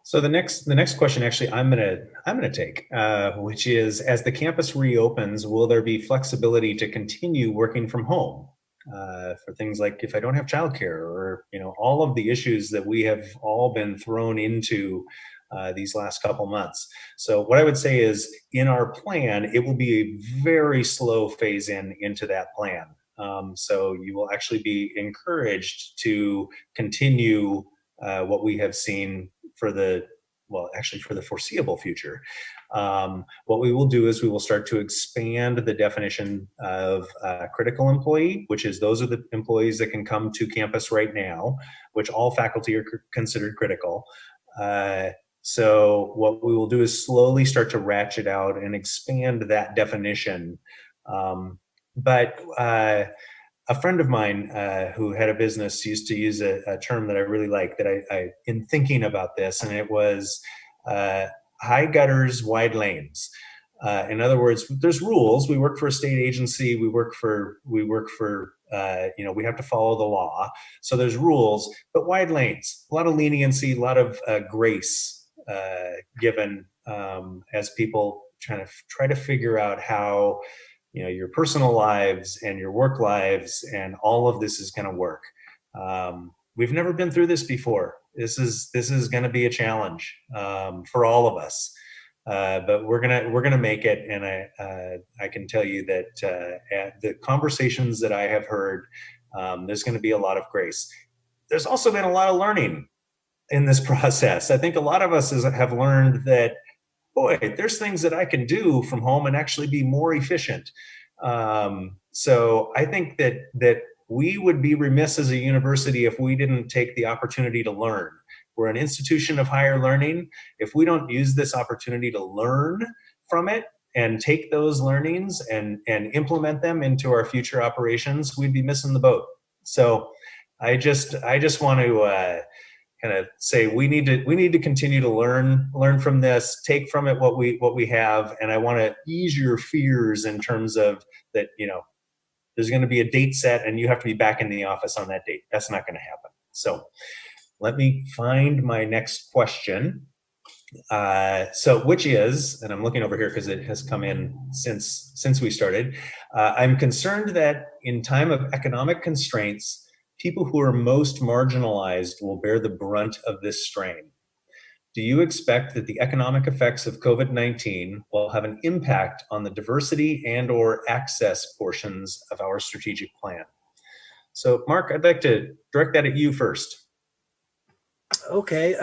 [SPEAKER 1] So the next question, actually, I'm gonna take, which is, as the campus reopens, will there be flexibility to continue working from home for things like if I don't have childcare, or all of the issues that we have all been thrown into these last couple months? So what I would say is, in our plan, it will be a very slow phase into that plan. So you will actually be encouraged to continue what we have seen for the foreseeable future. What we will do is we will start to expand the definition of critical employee, which is those are the employees that can come to campus right now, which all faculty are considered critical. So what we will do is slowly start to ratchet out and expand that definition. But a friend of mine who had a business used to use a term that I really like, that I in thinking about this, and it was high gutters, wide lanes. In other words, there's rules. We work for a state agency. We have to follow the law. So there's rules, but wide lanes, a lot of leniency, a lot of grace given as people try to figure out how your personal lives and your work lives and all of this is going to work. We've never been through this before. This is going to be a challenge for all of us, but we're gonna make it. And I can tell you that at the conversations that I have heard, there's going to be a lot of grace. There's also been a lot of learning in this process. I think a lot of us have learned that, boy, there's things that I can do from home and actually be more efficient. So I think that we would be remiss as a university if we didn't take the opportunity to learn. We're an institution of higher learning. If we don't use this opportunity to learn from it and take those learnings and implement them into our future operations, we'd be missing the boat. So I just want to kind of say we need to continue to learn from this, take from it what we have, and I want to ease your fears in terms of that, there's going to be a date set and you have to be back in the office on that date. That's not going to happen. So let me find my next question. Which is, and I'm looking over here because it has come in since we started. I'm concerned that in time of economic constraints, people who are most marginalized will bear the brunt of this strain. Do you expect that the economic effects of COVID-19 will have an impact on the diversity and/or access portions of our strategic plan? So, Mark, I'd like to direct that at you first.
[SPEAKER 2] Okay.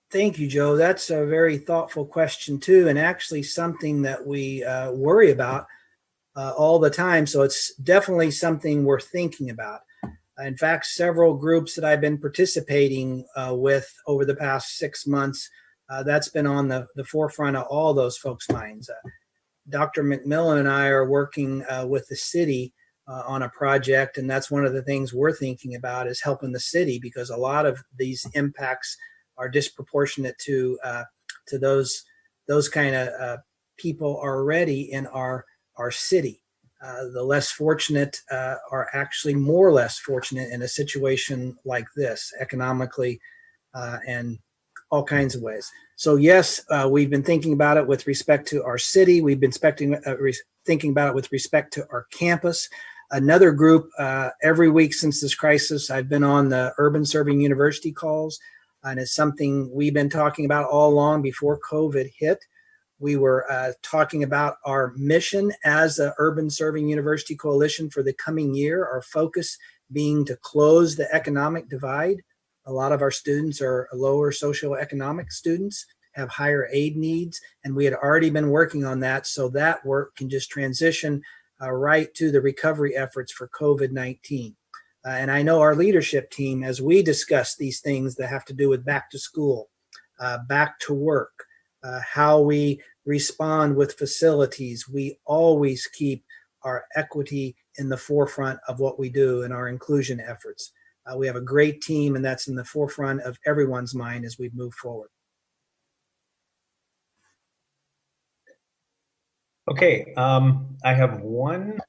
[SPEAKER 2] Thank you, Joe. That's a very thoughtful question too, and actually something that we worry about all the time. So it's definitely something we're thinking about. In fact, several groups that I've been participating with over the past 6 months, that's been on the forefront of all those folks' minds. Dr. McMillan and I are working with the city on a project, and that's one of the things we're thinking about is helping the city, because a lot of these impacts are disproportionate to those kind of people already in our city. The less fortunate are actually more less fortunate in a situation like this, economically and all kinds of ways. So yes, we've been thinking about it with respect to our city. We've been thinking about it with respect to our campus. Another group, every week since this crisis, I've been on the Urban Serving University calls, and it's something we've been talking about all along before COVID hit. We were talking about our mission as the Urban Serving University Coalition for the coming year, our focus being to close the economic divide. A lot of our students are lower socioeconomic students, have higher aid needs, and we had already been working on that, so that work can just transition right to the recovery efforts for COVID-19. And I know our leadership team, as we discuss these things that have to do with back to school, back to work, how we respond with facilities, we always keep our equity in the forefront of what we do in our inclusion efforts. We have a great team, and that's in the forefront of everyone's mind as we move forward.
[SPEAKER 1] Okay, I have one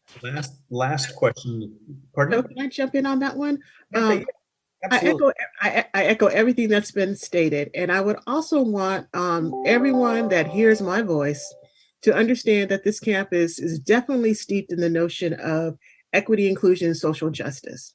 [SPEAKER 1] last question. Pardon?
[SPEAKER 6] So can I jump in on that one?
[SPEAKER 1] Absolutely.
[SPEAKER 6] I echo everything that's been stated, and I would also want everyone that hears my voice to understand that this campus is definitely steeped in the notion of equity, inclusion, and social justice.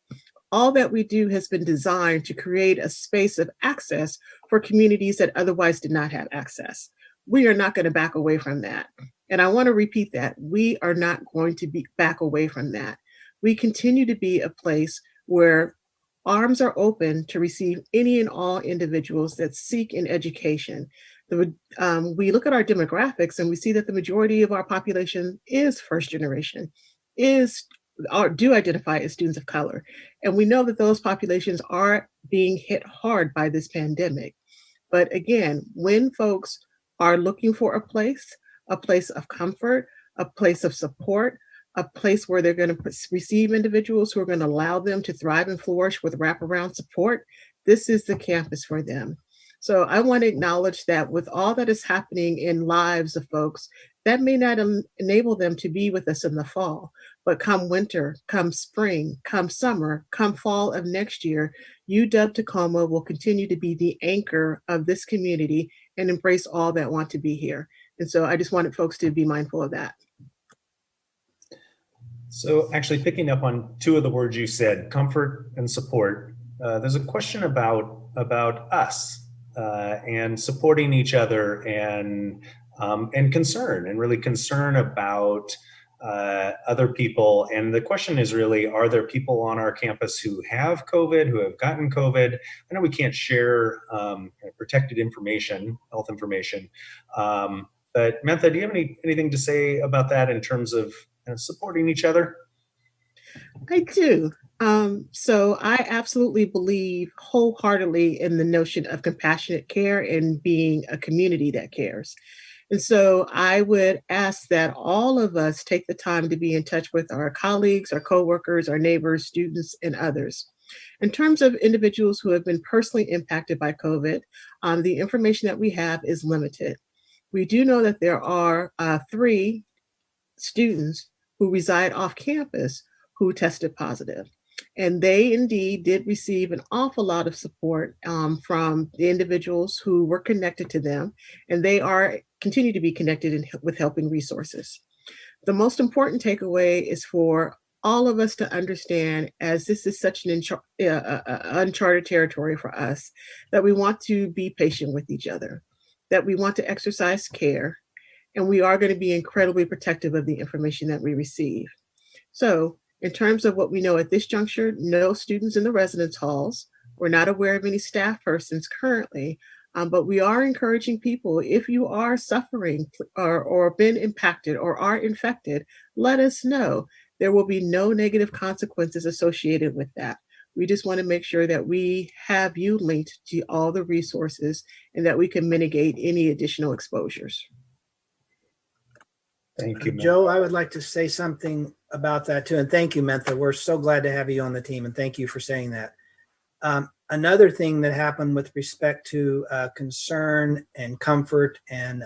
[SPEAKER 6] All that we do has been designed to create a space of access for communities that otherwise did not have access. We are not going to back away from that. And I want to repeat that. We are not going to back away from that. We continue to be a place where arms are open to receive any and all individuals that seek an education. We look at our demographics and we see that the majority of our population is first generation, do identify as students of color. And we know that those populations are being hit hard by this pandemic. But again, when folks are looking for a place of comfort, a place of support, a place where they're going to receive individuals who are going to allow them to thrive and flourish with wraparound support, this is the campus for them. So I want to acknowledge that with all that is happening in lives of folks, that may not enable them to be with us in the fall, but come winter, come spring, come summer, come fall of next year, UW Tacoma will continue to be the anchor of this community and embrace all that want to be here. And so I just wanted folks to be mindful of that.
[SPEAKER 1] So actually picking up on two of the words you said, comfort and support, there's a question about us and supporting each other and concern, and really concern about other people. And the question is really, are there people on our campus who have COVID, who have gotten COVID? I know we can't share protected information, health information, but Mentha, do you have anything to say about that in terms of supporting each other?
[SPEAKER 6] I do. So I absolutely believe wholeheartedly in the notion of compassionate care and being a community that cares. And so I would ask that all of us take the time to be in touch with our colleagues, our coworkers, our neighbors, students, and others. In terms of individuals who have been personally impacted by COVID, the information that we have is limited. We do know that there are 3 students who reside off campus who tested positive. And they indeed did receive an awful lot of support from the individuals who were connected to them, and they continue to be connected with helping resources. The most important takeaway is for all of us to understand, as this is such an uncharted territory for us, that we want to be patient with each other, that we want to exercise care, and we are going to be incredibly protective of the information that we receive. So, in terms of what we know at this juncture, no students in the residence halls. We're not aware of any staff persons currently, but we are encouraging people, if you are suffering or been impacted or are infected, let us know. There will be no negative consequences associated with that. We just want to make sure that we have you linked to all the resources and that we can mitigate any additional exposures.
[SPEAKER 1] Thank you,
[SPEAKER 2] Joe. I would like to say something about that too. And thank you, Mentha. We're so glad to have you on the team. And thank you for saying that. Another thing that happened with respect to concern and comfort and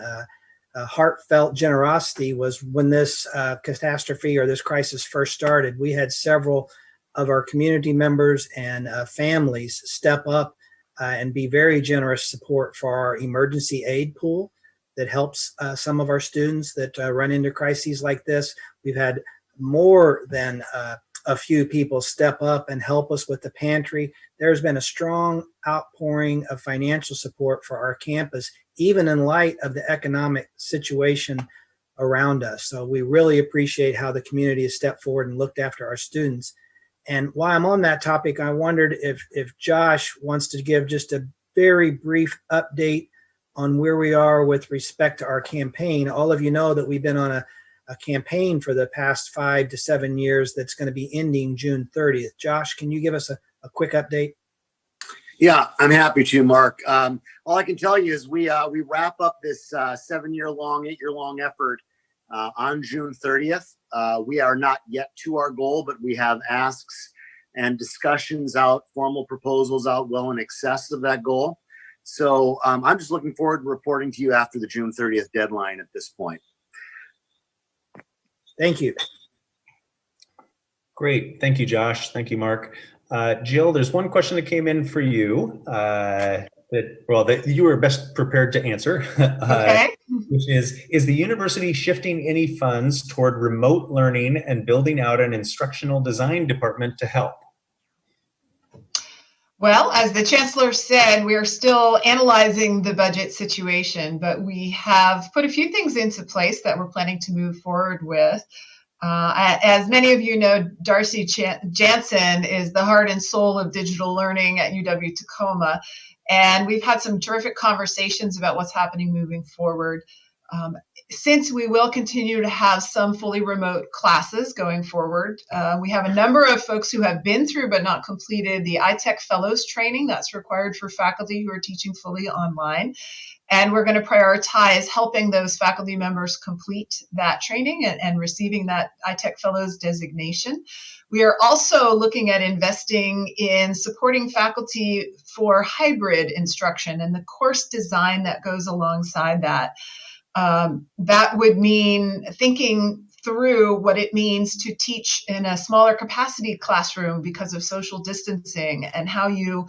[SPEAKER 2] heartfelt generosity was when this catastrophe or this crisis first started, we had several of our community members and families step up and be very generous support for our emergency aid pool that helps some of our students that run into crises like this. We've had more than a few people step up and help us with the pantry. There's been a strong outpouring of financial support for our campus, even in light of the economic situation around us. So we really appreciate how the community has stepped forward and looked after our students. And while I'm on that topic, I wondered if Josh wants to give just a very brief update on where we are with respect to our campaign. All of you know that we've been on a campaign for the past 5 to 7 years that's going to be ending June 30th. Josh, can you give us a quick update?
[SPEAKER 7] Yeah, I'm happy to, Mark. All I can tell you is we wrap up this 8-year-long effort on June 30th. We are not yet to our goal, but we have asks and discussions out, formal proposals out well in excess of that goal. So I'm just looking forward to reporting to you after the June 30th deadline at this point.
[SPEAKER 2] Thank you.
[SPEAKER 1] Great. Thank you, Josh. Thank you, Mark. Jill, there's one question that came in for you that you were best prepared to answer.
[SPEAKER 4] Okay.
[SPEAKER 1] Which is the university shifting any funds toward remote learning and building out an instructional design department to help?
[SPEAKER 4] Well, as the Chancellor said, we are still analyzing the budget situation, but we have put a few things into place that we're planning to move forward with. As many of you know, Darcy Jansen is the heart and soul of digital learning at UW Tacoma, and we've had some terrific conversations about what's happening moving forward. Since we will continue to have some fully remote classes going forward, we have a number of folks who have been through but not completed the iTech Fellows training that's required for faculty who are teaching fully online. And we're going to prioritize helping those faculty members complete that training and receiving that iTech Fellows designation. We are also looking at investing in supporting faculty for hybrid instruction and the course design that goes alongside that. That would mean thinking through what it means to teach in a smaller capacity classroom because of social distancing, and how you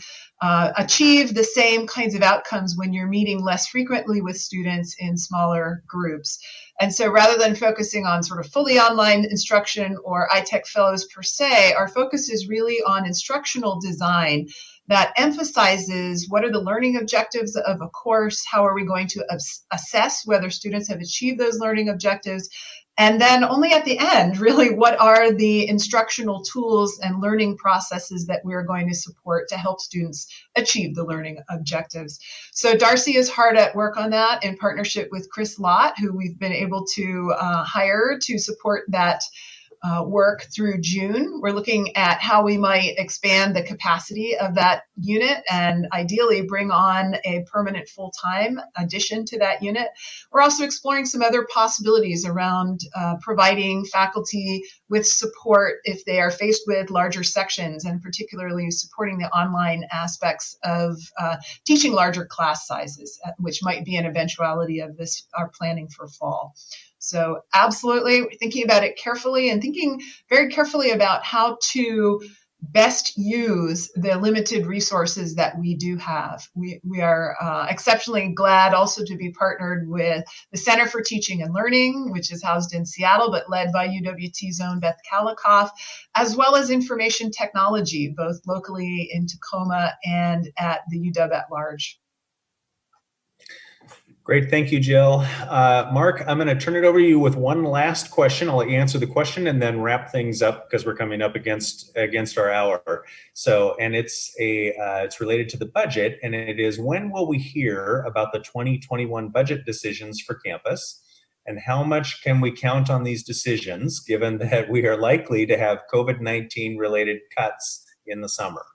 [SPEAKER 4] achieve the same kinds of outcomes when you're meeting less frequently with students in smaller groups. And so rather than focusing on sort of fully online instruction or iTech Fellows per se, our focus is really on instructional design that emphasizes what are the learning objectives of a course, how are we going to assess whether students have achieved those learning objectives, and then only at the end, really, what are the instructional tools and learning processes that we're going to support to help students achieve the learning objectives. So Darcy is hard at work on that in partnership with Chris Lott, who we've been able to hire to support that work through June. We're looking at how we might expand the capacity of that unit and ideally bring on a permanent full-time addition to that unit. We're also exploring some other possibilities around providing faculty with support if they are faced with larger sections, and particularly supporting the online aspects of teaching larger class sizes, which might be an eventuality of this, our planning for fall. So absolutely thinking about it carefully and thinking very carefully about how to best use the limited resources that we do have. We are exceptionally glad also to be partnered with the Center for Teaching and Learning, which is housed in Seattle, but led by UWT's own Beth Kalikoff, as well as information technology, both locally in Tacoma and at the UW at large.
[SPEAKER 1] Great, thank you, Jill. Mark, I'm going to turn it over to you with one last question. I'll let you answer the question and then wrap things up because we're coming up against our hour. So, and it's related to the budget, and it is, when will we hear about the 2021 budget decisions for campus, and how much can we count on these decisions given that we are likely to have COVID-19 related cuts in the summer?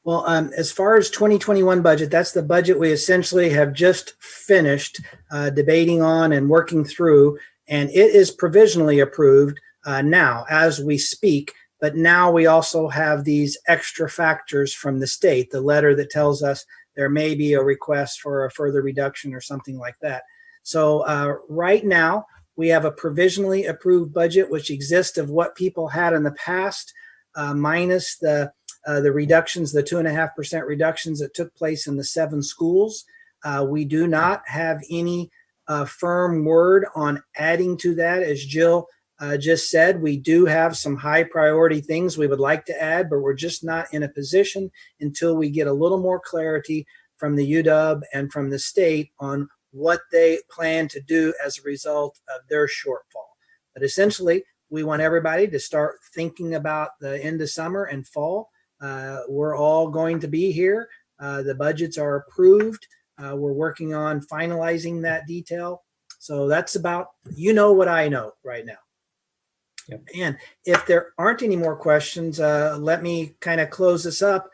[SPEAKER 2] Well, as far as 2021 budget, that's the budget we essentially have just finished debating on and working through, and it is provisionally approved now as we speak. But now we also have these extra factors from the state, the letter that tells us there may be a request for a further reduction or something like that. So right now we have a provisionally approved budget, which exists of what people had in the past, minus the reductions, the 2.5% reductions that took place in the 7 schools. We do not have any firm word on adding to that. As Jill just said, we do have some high priority things we would like to add, but we're just not in a position until we get a little more clarity from the UW and from the state on what they plan to do as a result of their shortfall. But essentially, we want everybody to start thinking about the end of summer and fall. We're all going to be here. The budgets are approved. We're working on finalizing that detail. So that's about, what I know right now.
[SPEAKER 1] Yep.
[SPEAKER 2] And if there aren't any more questions, let me kind of close this up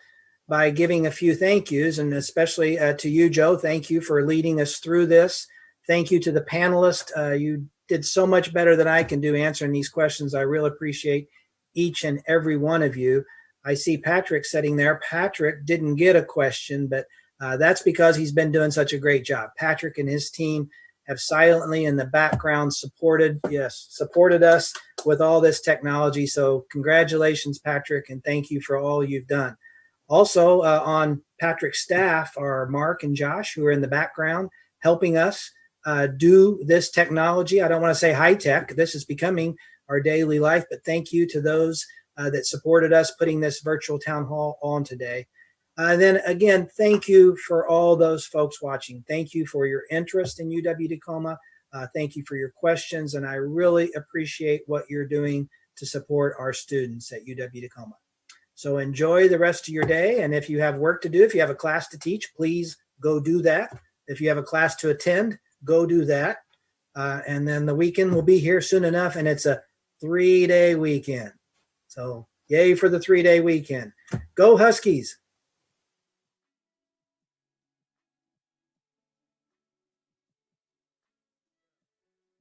[SPEAKER 2] by giving a few thank yous, and especially to you, Joe. Thank you for leading us through this. Thank you to the panelists. You did so much better than I can do answering these questions. I really appreciate each and every one of you. I see Patrick sitting there. Patrick didn't get a question, but that's because he's been doing such a great job. Patrick and his team have silently in the background supported us with all this technology. So congratulations, Patrick, and thank you for all you've done. Also on Patrick's staff are Mark and Josh, who are in the background helping us do this technology. I don't want to say high tech. This is becoming our daily life, but thank you to those that supported us putting this virtual town hall on today. Then again, thank you for all those folks watching. Thank you for your interest in UW Tacoma. Thank you for your questions, and I really appreciate what you're doing to support our students at UW Tacoma. So enjoy the rest of your day, and if you have work to do, if you have a class to teach, please go do that. If you have a class to attend, go do that. And then the weekend will be here soon enough, and it's a 3-day weekend. So yay for the 3-day weekend. Go Huskies.